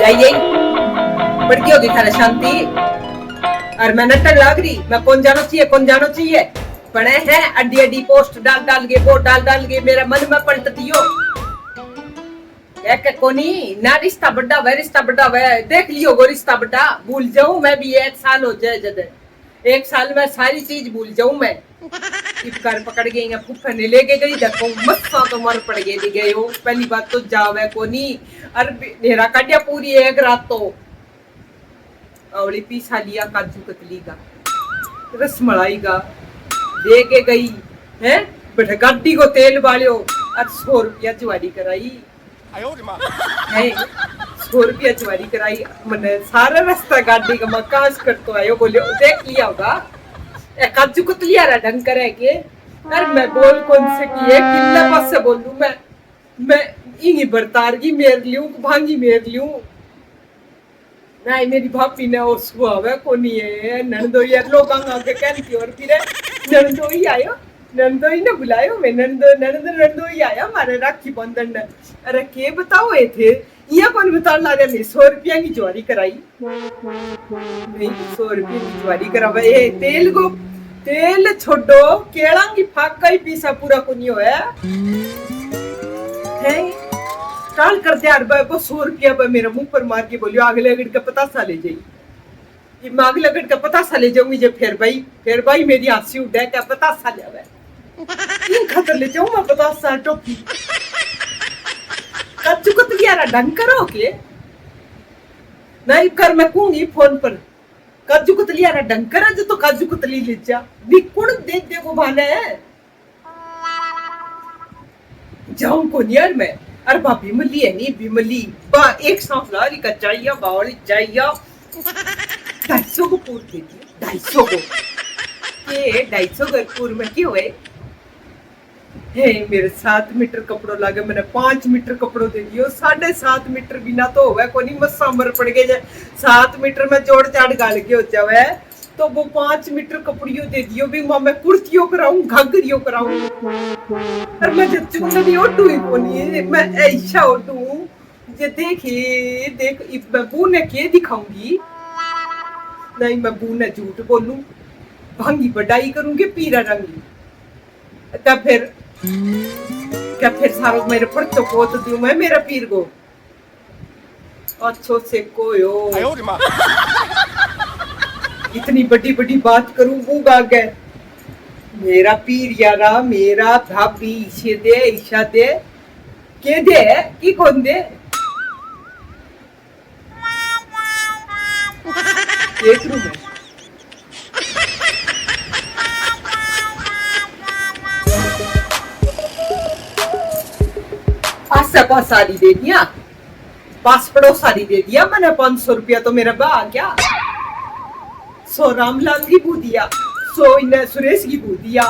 यही पड़की होगी थारा शांति और मैं नटन लाग रही मैं कौन जानो चाहिए पड़े हैं अड्डी अड्डी पोस्ट डाल के वोट डाल के मेरा मन में पलट दियो एक कोनी ना रिश्ता बड़ा वे देख लियो गो रिश्ता बड़ा भूल जाऊं मैं भी 1 साल हो जाए जद 1 साल में सारी चीज भूल जाऊं मैं कर पकड़ गई फूफा ने लेके गई देखो मस्सा तो मर पड़ गए हो पहली बात तो जावे कोनी और नेरा काटिया पूरी एक रात तो अवली पीसा लिया काजू कतली का रसमलाई का दे के गई है बैठे गाड़ी को तेल बालियो और 100 रुपया चुवारी कराई 100 रुपया चुवारी कराई मैंने सारा रास्ता गाड़ी का मकास कर तो आयो बोलियो देख लिया होगा काजू कतली आ रहा ढंग करे के अरे मैं बोल कौन से की है किल्ला पास से बोलूं मैं इन्हीं बरतार की मेर लियूं भांगी मेर लियूं नहीं मेरी भाभी ने और सुबह है कोनी है नंदो यार लोग आगे कहती और फिर नंदो ही आयो नंदो ही ने बुलायो मैं नंदो ही आया हमारे राखी बंधन ने अरे के बताओ ये थे ये कौन बता ला रहे मैं 100 रुपया की ज्वारी कराई नहीं 100 रुपया की ज्वारी करावा ये तेल छोड़ो केला की फाक का ही पीसा पूरा कोनी होया है काल कर दे यार वो 100 रुपया मेरे मुंह पर मार के बोलियो अगले अगड़ का पता सा ले जाई मैं अगले अगड़ का पता सा ले जाऊंगी जब फिर भाई मेरी हंसी उड़े क्या पता सा ले इन खतर ले जाऊं मैं पता सा टोपी कच्चू को तो यार ढंग करो के नहीं कर मैं कहूंगी फोन पर काजू कतली यार ढंग करा जो तो काजू कतली ले जा बिकुण दे वो भाने है जाऊं कौन यार मैं अरे बा बिमली है नहीं बिमली बा एक सांस लारी का चाहिए बावली चाहिए 250 को पूर दे दिए 250 को ये 250 को पूर में क्यों है मेरे 7 मीटर कपड़ों लागे मैंने 5 मीटर कपड़ों दे दियो 7.5 मीटर बिना तो होवे कोनी मस्सा मर पड़ गए 7 मीटर में जोड़ चाड़ गाल के हो जावे तो वो 5 मीटर कपड़ियों दे दियो भी मैं कुर्तियों कराऊं घाघरियों कराऊं और मैं जब चुन्नी ओटू ही कोनी मैं ऐसा ओटू जे देख मैं बूने के दिखाऊंगी नहीं मैं बूने झूठ बोलूं भांगी बड़ाई करूंगी पीरा रंगी तब फिर सारो मेरे पर तो पोत दूं मैं मेरा पीर को अच्छो से कोयो इतनी बड़ी बात करूं वो आगे मेरा पीर यारा मेरा भाभी इसे दे ईशा दे के दे की कौन दे देख लूं मैं पास साड़ी दे दिया पास पड़ोस साड़ी दे दिया मैंने 500 रुपया तो मेरा बा क्या 100 रामलाल की बू दिया 100 इन्हें सुरेश की बू दिया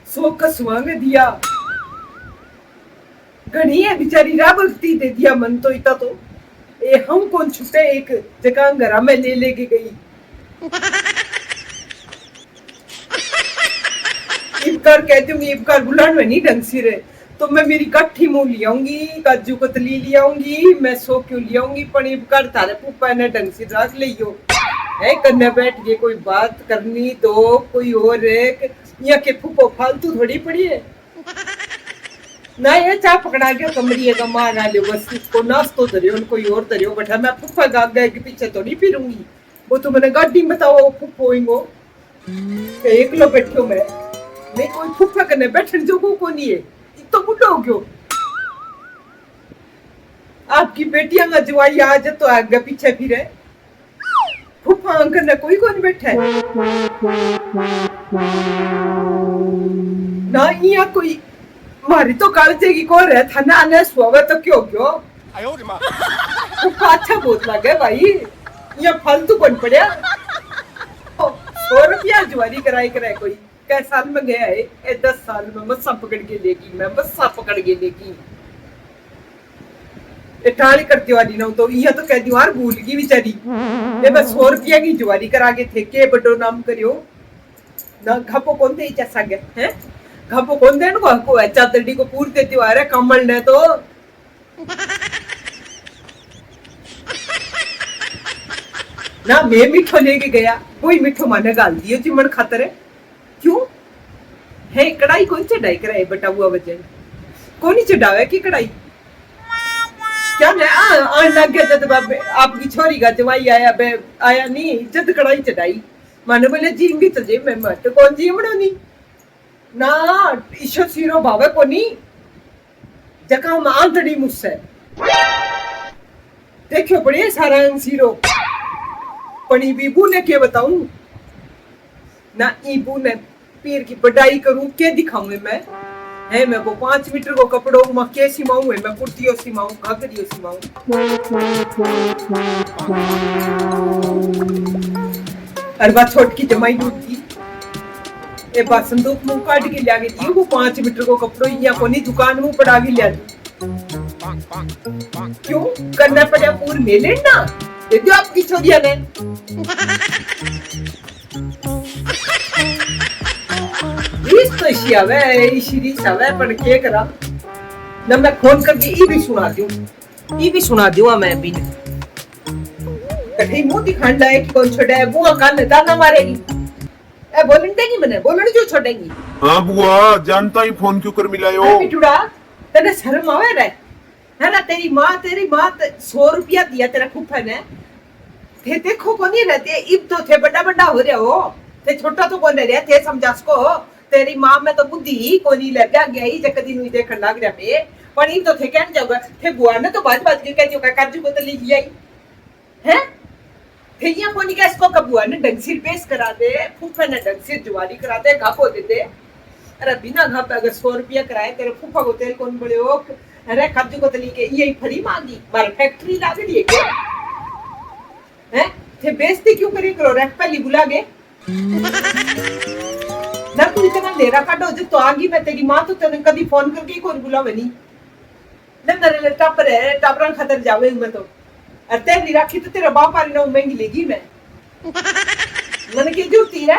100 कसुआ में दिया घनी है बिचारी राबती दे दिया मन तो इतना तो ये हम कौन छुटे एक जगह घर में ले के गई इबकार कहती हूँ इबकार बुलान में नहीं ढंग से रहे तो मैं मेरी कट्ठी मुंह लियाऊंगी काजू कतली लियाऊंगी मैं 100 क्यों लियाऊंगी पण इबकार थारे पुप्पा ने ढंग से रख लियो है करने बैठ के कोई बात करनी तो कोई और एक यहाँ के फूफो फालतू थोड़ी पड़ी है ना ये चाह पकड़ा के कमरी का मार आ लियो बस इसको नाश्तो धरियो कोई और धरियो बैठा मैं फूफा गा गए के पीछे तो नहीं फिरूंगी वो तो मैंने गाड़ी में बताओ फूफो हिंगो एक लो बैठो मैं नहीं कोई फूफा करने बैठन जो को नहीं है तो बुढ़ो हो गयो आपकी बेटियां का जवाई आज तो आगे पीछे फिरे फूफा अंकल ने कोई कौन बैठा है ना यहाँ कोई मारी तो कालजे की कौन है था ना आने सुहावे तो क्यों क्यों फूफा अच्छा बहुत लगे भाई यहाँ फालतू कौन पड़िया 100 रुपया जुआरी कराई कोई कै साल में गया है 10 साल में मस्सा पकड़ के लेगी मैं मस्सा पकड़ के लेगी टाली करती वाली ना तो यह तो कह दी यार भूल गई बेचारी ये बस 100 रुपया की जुआरी करा के थे के बड़ो नाम करियो ना घपो कौन दे जैसा गया है घपो कौन दे को चादड़ी को पूर देती आ रहा कमल ने तो ना मैं मिठो लेके गया, कोई मिठो माने गाल दियो चिमण खातर है। क्यों है कढ़ाई कौन चढ़ाई कराए बटा हुआ वजन कौन ही चढ़ावे की कढ़ाई क्या मैं आन लग गया जब बाबे आपकी छोरी का जवाई आया बे आया नहीं जब कढ़ाई चढ़ाई माने बोले जीम भी तो जी मैं मत कौन जी बनानी ना ईशो सीरो भावे कोनी जका हम आंतड़ी मुझसे देखियो पड़िए सारा सीरो पनी बीबू ने क्या बताऊं ना ईबू ने पीर की बड़ाई करूं क्या दिखाऊं मैं है मैं वो 5 मीटर को कपड़ों में क्या सिमाऊं है मैं कुर्तियों सिमाऊं घाघरियों सिमाऊं अरे बात छोट की जमाई दूध की ए बात संदूक मुंह काट के लिया दी वो 5 मीटर को कपड़ों या कोनी दुकान मुंह पड़ा के लिया क्यों करना पड़ा पूर मेले ना दे दो आपकी छोरिया ने इस तो शियावे इशरी सवे पर के करा ना मैं फोन करके ई भी सुना दूं मैं भी कहीं मुंह दिखाने लायक कौन छोड़ा है बुआ कान दाना मारेगी ए बोलने देगी मैंने बोलने जो छोड़ेगी हां बुआ जानता ही फोन क्यों कर मिलायो बिटुड़ा तेरे शर्म आवे रे है ना तेरी माँ 100 रुपया दिया तेरा फूफा ने थे देखो कोनी रहते इब तो थे बड़ा हो रहे हो थे छोटा तो कौन रहे थे समझास को तेरी माँ में तो बुद्धि कोनी लग गया ही जकदी नुई देखन लाग रहा पे पर इब तो थे कहन जाओगा थे बुआ ने तो बात के कहती का काजू को तो ली आई हैं थे या कोनी का इसको कबुआ ने ढंग से पेश करा दे फूफा ने ढंग से जुवारी करा दे घापो दे दे अरे बिना घाप अगर 100 रुपया कराए तेरे फूफा को तेल कौन बड़े हो अरे काजू को तली के यही फ्री मांगी मार फैक्ट्री लाग रही है क्या हैं थे बेइज्जती क्यों करी करो रख पहली बुला गए ना तू इतना लेरा काटो जब तो आगी मैं तेरी माँ तो तेने कभी फोन करके कौन बुलावे नहीं ना मेरे टापर है टापरा खातर जावे मैं तो अरे तेरी राखी तो तेरा बाप वाली ना महंगी लेगी मैं मैंने क्या जरूरत है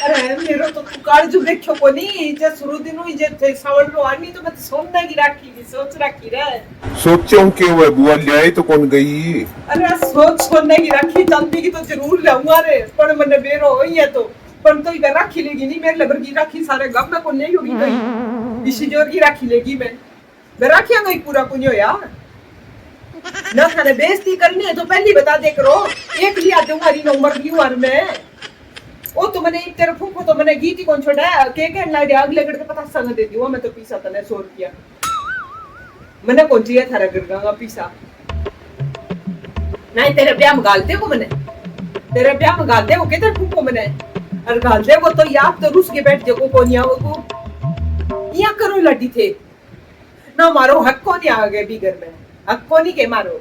अरे मेरो तो कार जो देखो कोनी जे शुरू दिन हुई जे थे सावन रो आनी तो मैं तो सोना की राखी की सोच राखी रे सोचो क्यों है बुआ ले तो कौन गई अरे सोच सोने की राखी चांदी की तो जरूर लाऊंगा रे पर मैंने बेरो होई है तो पर तो इधर राखी लेगी नहीं मेरे लबर की राखी सारे गांव में कौन नहीं होगी कहीं इसी जोर की राखी लेगी मैं राखियां गई पूरा कुछ होया ना थाने बेइज्जती करनी है तो पहले बता दे करो एक लिया तुम्हारी नंबर लियो और मैं ओ तो मैंने एक तेरे फूफो तो मैंने गीती कौन छोड़ा के ला दे अगले गड़ के पता संग दे दियो मैं तो पीसा तने 100 रुपया मैंने कौन चाहिए थारा गड़गा पीसा नहीं तेरे ब्याह में गाल दे को मैंने तेरे ब्याह में गाल दे वो के तेरे फूफो मैंने और गाल दे वो तो याद तो रुस के बैठ देखो कौन या वो या करो लड्डी थे ना मारो हक को नहीं आ गए बिगर में हक को नहीं के मारो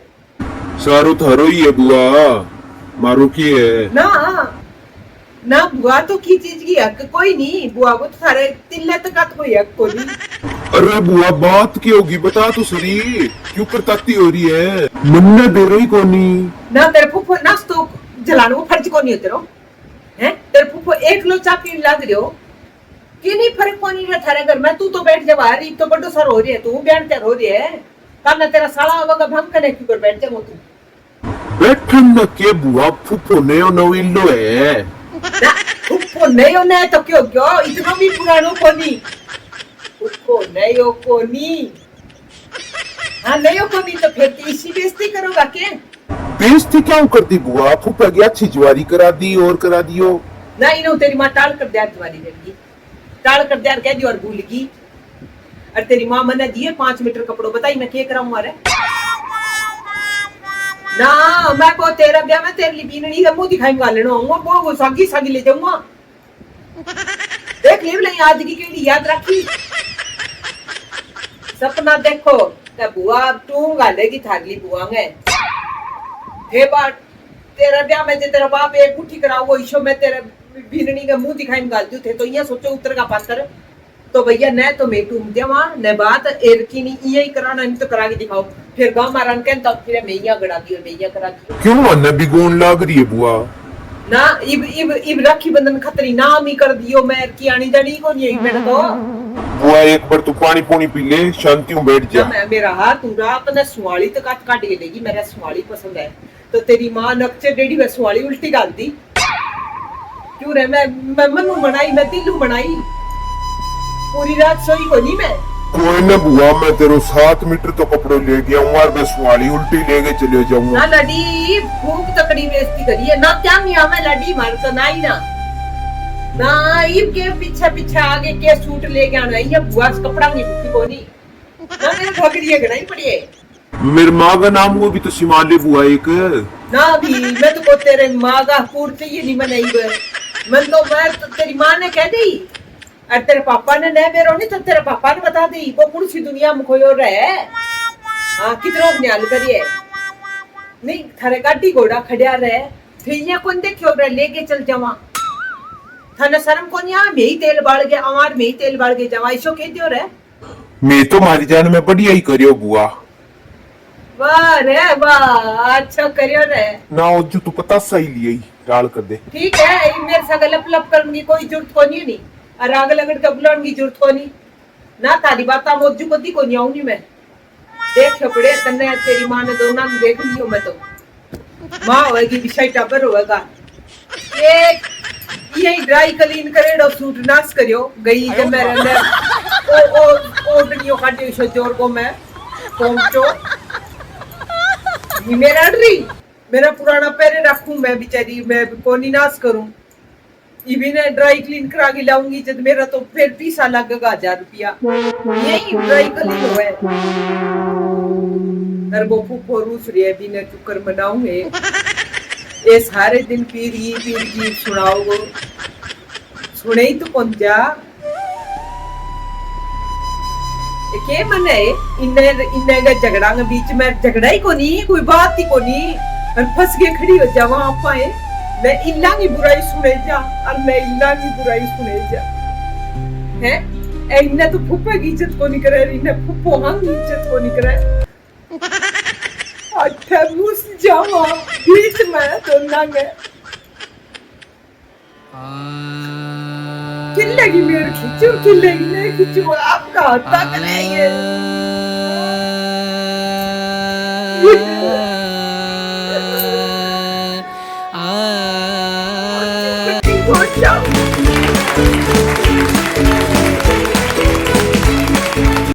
सारो थारो ही है बुआ मारो की है ना बुआ तो की चीज की हक कोई नहीं बुआ को तो सारे तिल्ले तक कोई हक को नहीं अरे बुआ बात की होगी बता तो सही क्यों करताती हो रही है मुन्ने दे रही कोनी ना तेरे फूफो नास तो जलानो फर्ज को नहीं होते रो हैं तेरे फूफो एक लो चा पीन लग रहे हो कि नहीं फर्क को नहीं रहा थारे घर में तू तो बैठ जा बाहर ही तो बड़ो सर हो रही है तू बैठ कर हो रही है काना तेरा साला वगा भंग कने क्यों कर बैठ जा वो तू बैठन न के बुआ फूफो ने नो इल्लो है ना फूफो नहीं होना है तो क्यों क्यों इतना भी पुरानो कोनी फूफो नहीं हो कोनी हाँ नहीं हो कोनी तो फिर इसी बेइज्जती करोगा क्या बेइज्जती क्यों करती बुआ फूफा की अच्छी जुआरी करा दी और करा दियो ना इन्हों तेरी माँ टाल कर दिया तुम्हारी लड़की टाल कर दिया कह दियो और भूल गई और तेरी माँ मैंने दिए 5 मीटर कपड़ों बताई मैं क्या कराऊं अरे ना मैं को तेरा ब्याह में तेरे लिए बीननी का मुंह दिखाऊंगा लेना आऊंगा वो सागी ले जाऊंगा देख ले नहीं आज की केड़ी याद रखी सपना देखो ते बुआ तू गालेगी थारली बुआ में थे बात तेरा ब्याह में जे तेरा बाप एक मुट्ठी कराओ ईशो में तेरे बीननी का मुंह दिखाई गाल दू थे तो ये सोचो उतर का पात्र तो भैया न तो मैं तुम देवा न बात एरकी नहीं यही कराना नहीं तो करा के दिखाओ फिर गांव मारन के तो फिर मैया गड़ा दियो मैया करा दियो क्यों मन बिगोन लाग रही है बुआ ना इब राखी बंधन खतरी नाम ही कर दियो मैं की आनी जानी को नहीं मेरे तो बुआ एक बार तू पानी पूनी पी ले शांति में बैठ जा मैं मेरा हाथ पूरा अपने सुवाली तो काट काट के लेगी मेरा सुवाली पसंद है तो तेरी मां नक्चे डेढ़ी बस वाली उल्टी डाल दी क्यों रे मैं मनु बनाई मैं दिलू बनाई पूरी रात सोई को नहीं मैं कोई ना बुआ मैं तेरे 7 मीटर तो कपड़े ले गया हूँ और बस वाली उल्टी लेके चले जाऊंगा ना लड़ी भूख तकड़ी बेइज्जती करी है ना क्या मिया मैं लड़ी मार तो ना ही ना ना इब के पीछे पीछे आगे के सूट लेके आना ये बुआ से कपड़ा नहीं भूखी कोनी ना मेरे भगड़िए गनाई पड़ी है मेरी माँ का नाम वो भी तो सिमाली बुआ एक ना भी मैं तो को तेरे माँ का पूर्ति ही नहीं बनाई हुए मैं तो तेरी माँ ने कह दी और तेरे पापा ने नहीं मेरो नहीं तो तेरे पापा ने बता दी वो कौन सी दुनिया में खोयो रहे हाँ कितनों न्याल करिए नहीं थारे गाड़ी घोड़ा खड़िया रहे फिर ये कौन देखियो रे लेके चल जावा थाने शर्म कौन यहाँ में ही तेल बाल गया हमार में ही तेल बाल गया जावा इसो कह दियो रे मैं तो मारी जान में बढ़िया ही करियो बुआ वाह रे वाह अच्छा करियो रे ना जो तू पता सही लिया डाल कर दे ठीक है मेरे साथ लप लप करने की कोई जरूरत को नहीं और आग लगड़ के बुलाने की जरूरत को नहीं ना तारी बात मोजू को दी को नहीं आऊंगी मैं देख पड़े तन्ने तेरी माँ ने दोनों ने देख लियो मैं तो माँ होएगी विषय टाबर होएगा एक यही ड्राई क्लीन करे डो सूट नाश करियो गई जब मैं रहने ओ ओडनियो काटियो शो जोर को मैं पहुंचो ये मेरा ड्री मेरा पुराना पैरे रखूं मैं बेचारी मैं कोनी नाश करूं इभी ने ड्राई क्लीन करा के लाऊंगी जब मेरा तो फिर पैसा लगेगा 1000 रुपया यही ड्राई क्लीन हुए तर वो फूफो रूस रही है भी ने चुकर मनाऊंगे ये सारे दिन पीर सुनाओ सुने ही तो कौन जा के मन है इन्ने का झगड़ा के बीच में झगड़ा ही को नहीं कोई बात ही को नहीं और फंस के खड़ी हो जावा आप आए मैं इन्ना की बुराई सुने जा और मैं इन्ना की बुराई सुने जा है इन्ने तो फुप्पा की इज्जत को नहीं करे इन्ने फुप्पो हम की इज्जत को नहीं करे अच्छा मुस जावा बीच में तो नंगे किल्लेगी मेरे किल्लेगी नहीं खींचो आपका हत्या करेंगे Good job.